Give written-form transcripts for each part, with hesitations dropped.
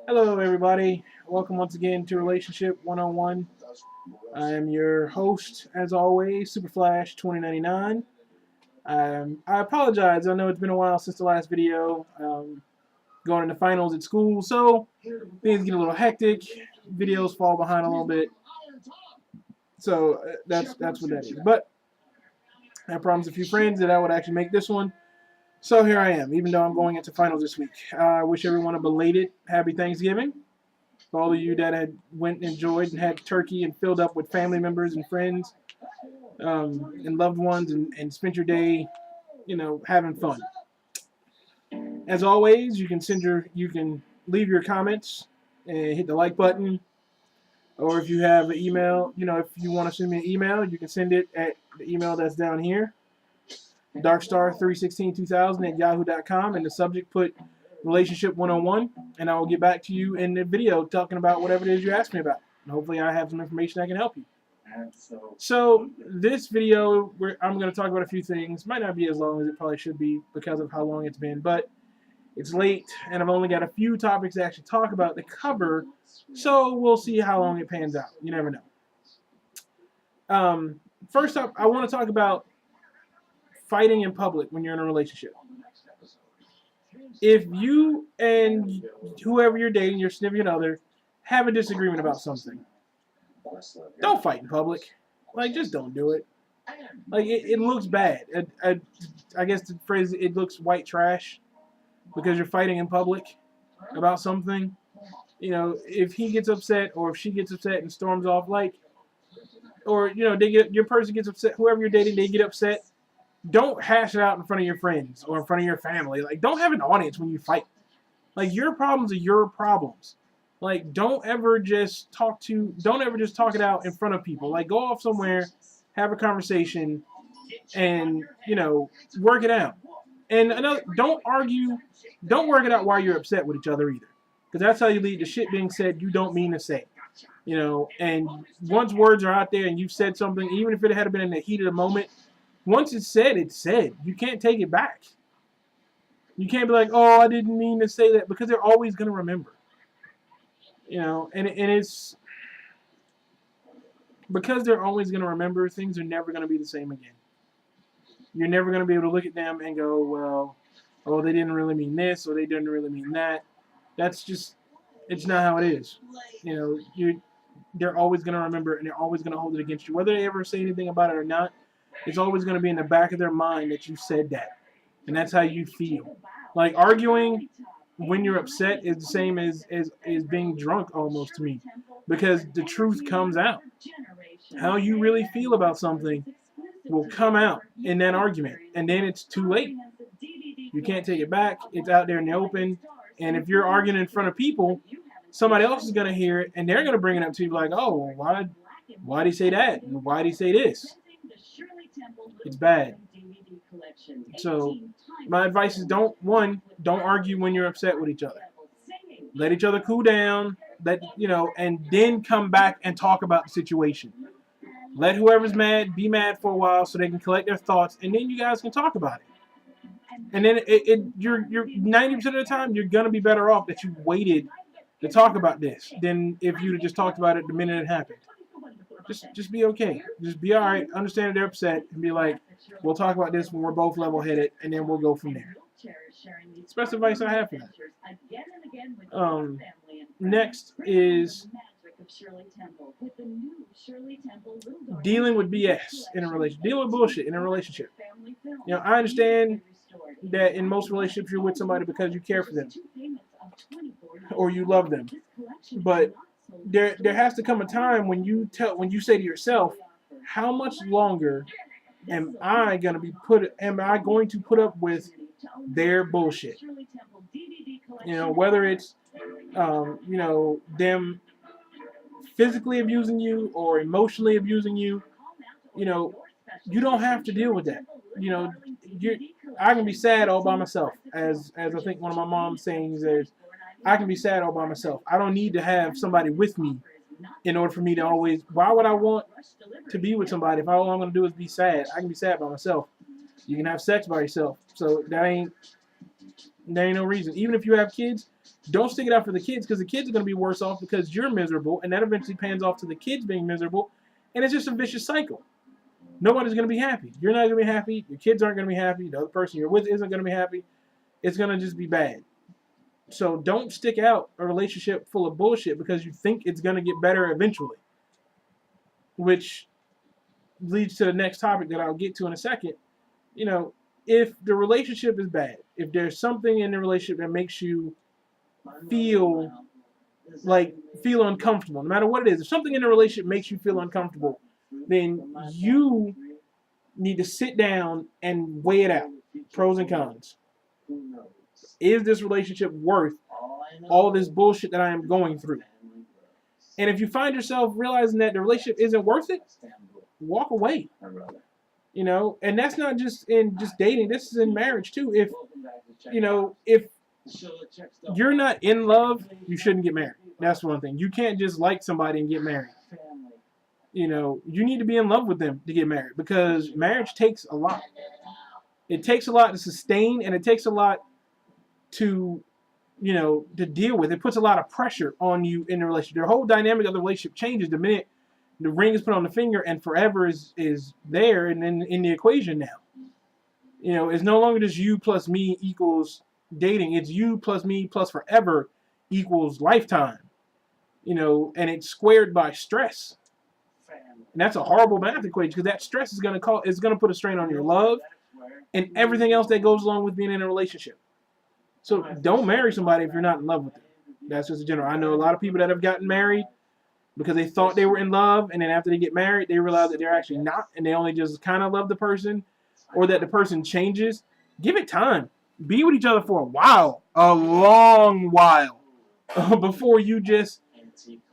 Hello, everybody. Welcome once again to Relationship 101. I am your host, as always, Superflash 2099. I apologize. I know it's been a while since the last video. Going into finals at school, so things get a little hectic. Videos fall behind a little bit. So that's what that is. But I promised a few friends that I would actually make this one. So here I am, even though I'm going into finals this week. I wish everyone a belated Happy Thanksgiving. For all of you that had went and enjoyed and had turkey and filled up with family members and friends and loved ones and spent your day, having fun. As always, you can leave your comments and hit the like button. Or if you have an email, if you want to send me an email, you can send it at the email that's down here, darkstar3162000 at yahoo.com. And the subject put Relationship 101, and I will get back to you in the video talking about whatever it is you asked me about. And hopefully I have some information that can help you. So this video, I'm going to talk about a few things. Might not be as long as it probably should be because of how long it's been, but it's late, and I've only got a few topics to actually talk about to cover, so we'll see how long it pans out. You never know. First up, I want to talk about fighting in public when you're in a relationship. If you and whoever you're dating, your significant other, have a disagreement about something, don't fight in public. Just don't do it. It looks bad. I guess the phrase, it looks white trash because you're fighting in public about something. If he gets upset or if she gets upset and storms off, or your person gets upset, whoever you're dating, they get upset. Don't hash it out in front of your friends or in front of your family. Don't have an audience when you fight. Your problems are your problems. Don't ever just talk it out in front of people. Go off somewhere, have a conversation, and work it out. And don't argue. Don't work it out while you're upset with each other either, because that's how you lead to shit being said you don't mean to say. And once words are out there and you've said something, even if it had been in the heat of the moment, once it's said, it's said. You can't take it back. You can't be like, oh, I didn't mean to say that, because they're always going to remember. And it's because they're always going to remember, things are never going to be the same again. You're never going to be able to look at them and go, well, oh, they didn't really mean this, or they didn't really mean that. That's just, it's not how it is. They're always going to remember, and they're always going to hold it against you. Whether they ever say anything about it or not, it's always going to be in the back of their mind that you said that. And that's how you feel. Arguing when you're upset is the same as being drunk almost to me. Because the truth comes out. How you really feel about something will come out in that argument. And then it's too late. You can't take it back. It's out there in the open. And if you're arguing in front of people, somebody else is going to hear it, and they're going to bring it up to you like, oh, well, why did he say that? And why did he say this? It's bad. So my advice is don't argue when you're upset with each other. Let each other cool down, and then come back and talk about the situation. Let whoever's mad be mad for a while so they can collect their thoughts, and then you guys can talk about it. And then you're 90% of the time you're gonna be better off that you waited to talk about this than if you'd have just talked about it the minute it happened. Just be okay. Just be all right. Understand that they're upset and be like, we'll talk about this when we're both level-headed, and then we'll go from there. It's the best advice I have for that. Next is dealing with BS in a relationship. Dealing with bullshit in a relationship. I understand that in most relationships you're with somebody because you care for them or you love them, but there has to come a time when you say to yourself, how much longer am I going to put up with their bullshit? Whether it's them physically abusing you or emotionally abusing you, you don't have to deal with that. I can be sad all by myself, as I think one of my mom's sayings is, I can be sad all by myself. I don't need to have somebody with me in order for me to always. Why would I want to be with somebody if all I'm going to do is be sad? I can be sad by myself. You can have sex by yourself. So there ain't no reason. Even if you have kids, Don't stick it out for the kids because the kids are going to be worse off because you're miserable, and that eventually pans off to the kids being miserable, and it's just a vicious cycle. Nobody's going to be happy. You're not going to be happy. Your kids aren't going to be happy. The other person you're with isn't going to be happy. It's going to just be bad. So don't stick out a relationship full of bullshit because you think it's going to get better eventually. Which leads to the next topic that I'll get to in a second. You know, if the relationship is bad, if there's something in the relationship that makes you feel uncomfortable, no matter what it is, if something in the relationship makes you feel uncomfortable, then you need to sit down and weigh it out. Pros and cons. Is this relationship worth all this bullshit that I am going through? And if you find yourself realizing that the relationship isn't worth it, walk away. You know, and that's not just in just dating. This is in marriage too. If you're not in love, you shouldn't get married. That's one thing. You can't just like somebody and get married. You know, you need to be in love with them to get married because marriage takes a lot. It takes a lot to sustain, and it takes a lot to deal with. It puts a lot of pressure on you in the relationship. The whole dynamic of the relationship changes the minute the ring is put on the finger and forever is there and in the equation now. You know, it's no longer just you plus me equals dating. It's you plus me plus forever equals lifetime. You know, and it's squared by stress. And that's a horrible math equation because that stress is going to put a strain on your love and everything else that goes along with being in a relationship. So don't marry somebody if you're not in love with them. That's just a general. I know a lot of people that have gotten married because they thought they were in love, and then after they get married, they realize that they're actually not, and they only just kind of love the person, or that the person changes. Give it time. Be with each other for a long while, before you just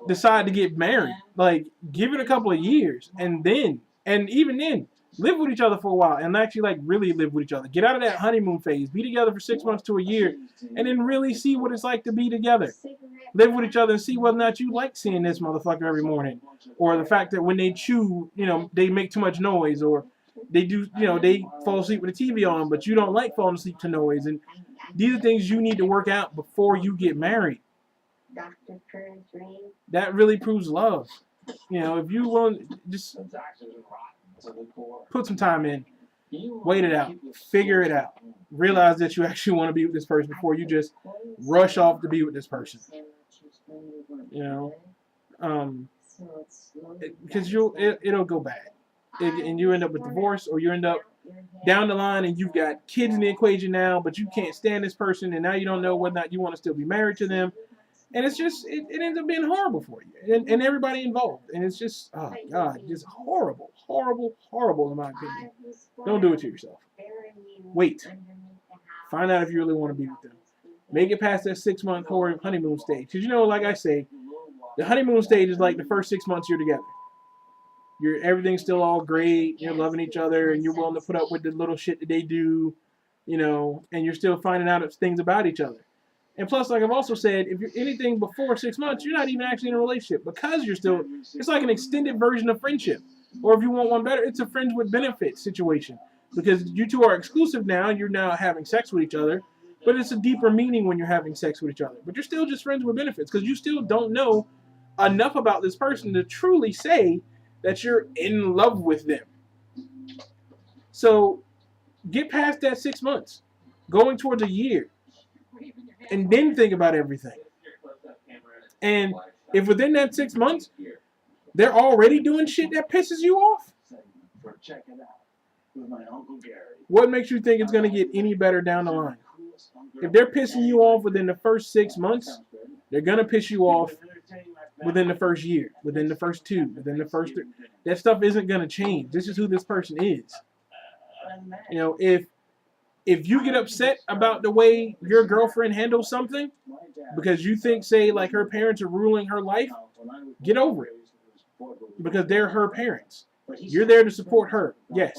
decide to get married. Like, give it a couple of years, and even then, live with each other for a while and actually really live with each other. Get out of that honeymoon phase. Be together for 6 months to a year and then really see what it's like to be together. Live with each other and see whether or not you like seeing this motherfucker every morning. Or the fact that when they chew, they make too much noise, or they do, they fall asleep with the TV on, but you don't like falling asleep to noise. And these are things you need to work out before you get married. That really proves love. If you want, just put some time in, wait it out, figure it out, realize that you actually want to be with this person before you just rush off to be with this person. Because it'll go bad, and you end up with divorce, or you end up down the line and you've got kids in the equation now, but you can't stand this person, and now you don't know whether or not you want to still be married to them. And it's just, it ends up being horrible for you and everybody involved. And it's just, oh God, just horrible, horrible, horrible in my opinion. Don't do it to yourself. Wait. Find out if you really want to be with them. Make it past that 6-month honeymoon stage. Because, like I say, the honeymoon stage is like the first 6 months you're together. Everything's still all great. You're loving each other, and you're willing to put up with the little shit that they do, and you're still finding out things about each other. And plus, like I've also said, if you're anything before 6 months, you're not even actually in a relationship because it's like an extended version of friendship. Or if you want one better, it's a friends with benefits situation. Because you two are exclusive now, and you're now having sex with each other. But it's a deeper meaning when you're having sex with each other. But you're still just friends with benefits because you still don't know enough about this person to truly say that you're in love with them. So get past that 6 months, going towards a year. And then think about everything. And if within that 6 months, they're already doing shit that pisses you off, what makes you think it's going to get any better down the line? If they're pissing you off within the first 6 months, they're going to piss you off within the first year, within the first 2, within the first 3. That stuff isn't going to change. This is who this person is. If you get upset about the way your girlfriend handles something because you think, say, like her parents are ruling her life, get over it. Because they're her parents. You're there to support her, yes.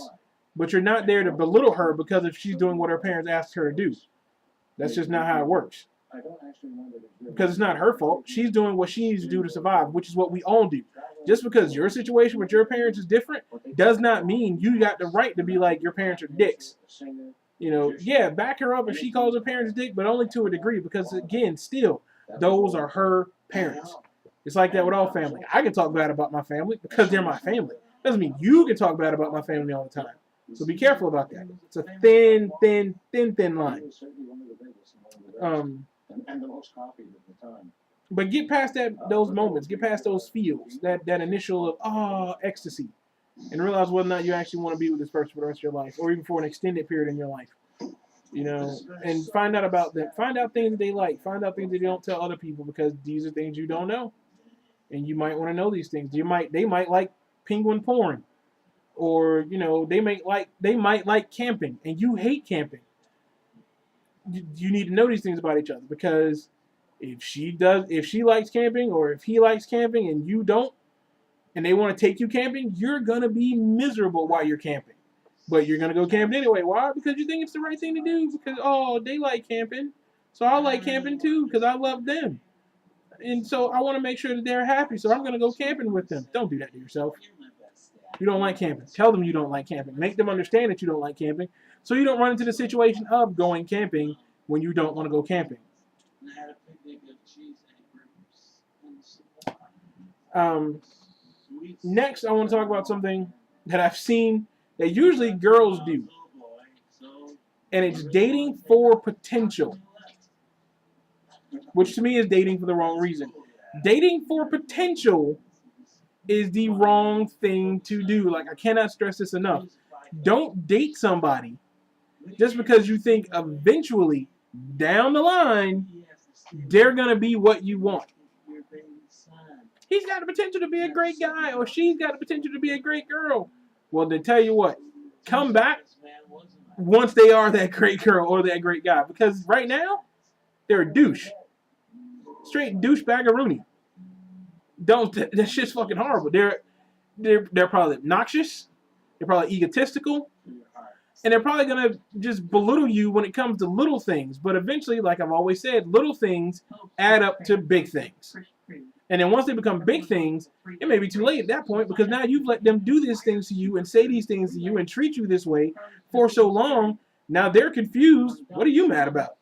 But you're not there to belittle her because if she's doing what her parents asked her to do. That's just not how it works. Because it's not her fault. She's doing what she needs to do to survive, which is what we all do. Just because your situation with your parents is different does not mean you got the right to be like your parents are dicks. You know, yeah, back her up if she calls her parents dick, but only to a degree, because again, still, those are her parents. It's like that with all family. I can talk bad about my family because they're my family. Doesn't mean you can talk bad about my family all the time. So be careful about that. It's a thin line. But get past those moments. Get past those feels. That initial of ecstasy, and realize whether or not you actually want to be with this person for the rest of your life, or even for an extended period in your life. You know, and find out about them. Find out things that they like. Find out things that they don't tell other people, because these are things you don't know, and you might want to know these things. They might like penguin porn, or you know, they might like camping, and you hate camping. You need to know these things about each other, because if she likes camping, or if he likes camping and you don't, and they want to take you camping, you're gonna be miserable while you're camping. But you're gonna go camping anyway. Why? Because you think it's the right thing to do. Because they like camping, so I like camping too, because I love them, and so I want to make sure that they're happy. So I'm gonna go camping with them. Don't do that to yourself. You don't like camping. Tell them you don't like camping. Make them understand that you don't like camping, so you don't run into the situation of going camping when you don't want to go camping. Next, I want to talk about something that I've seen that usually girls do, and it's dating for potential, which to me is dating for the wrong reason. Dating for potential is the wrong thing to do. Like, I cannot stress this enough. Don't date somebody just because you think eventually, down the line, they're going to be what you want. He's got the potential to be a great guy, or she's got the potential to be a great girl. Well, then tell you what, come back once they are that great girl or that great guy. Because right now, they're a douche. Straight douchebaggeroonie. That shit's fucking horrible. They're probably obnoxious. They're probably egotistical. And they're probably going to just belittle you when it comes to little things. But eventually, like I've always said, little things add up to big things. And then once they become big things, it may be too late at that point, because now you've let them do these things to you and say these things to you and treat you this way for so long. Now they're confused. What are you mad about?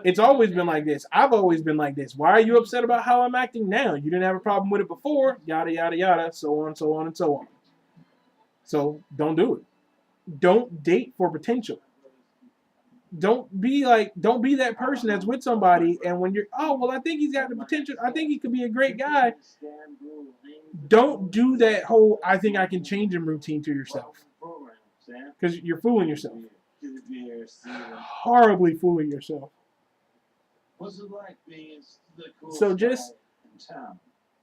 It's always been like this. I've always been like this. Why are you upset about how I'm acting now? You didn't have a problem with it before. Yada, yada, yada. So on, so on, and so on. So don't do it. Don't date for potential. Don't be that person that's with somebody, and when you're, I think he's got the potential, I think he could be a great guy. Don't do that whole I think I can change him routine to yourself, because you're fooling yourself. Horribly fooling yourself. So just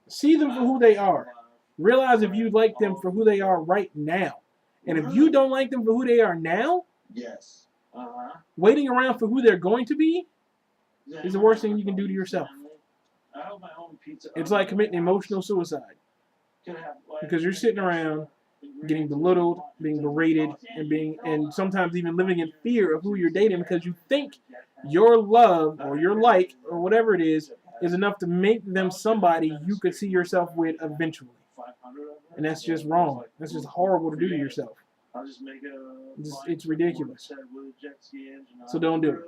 see them for who they are. Realize if you like them for who they are right now. And if you don't like them for who they are now, waiting around for who they're going to be is the worst thing you can do to yourself. It's like committing emotional suicide, because you're sitting around getting belittled, being berated, and sometimes even living in fear of who you're dating, because you think your love or your like or whatever it is enough to make them somebody you could see yourself with eventually. And that's just wrong. That's just horrible to do to yourself. It's ridiculous. So don't do it.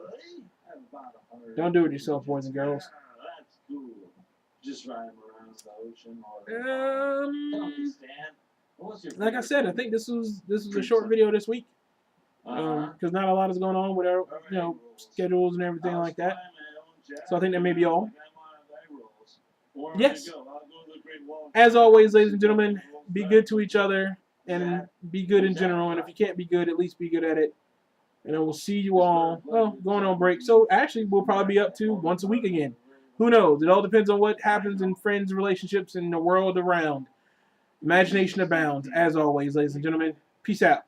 Don't do it yourself, boys and girls. Like I said, I think this was a short video this week, because not a lot is going on with our schedules and everything like that. So I think that may be all. Yes. As always, ladies and gentlemen, be good to each other and be good in general. And if you can't be good, at least be good at it. And then we'll see you all, going on break. So actually, we'll probably be up to once a week again. Who knows? It all depends on what happens in friends, relationships, and the world around. Imagination abounds. As always, ladies and gentlemen, peace out.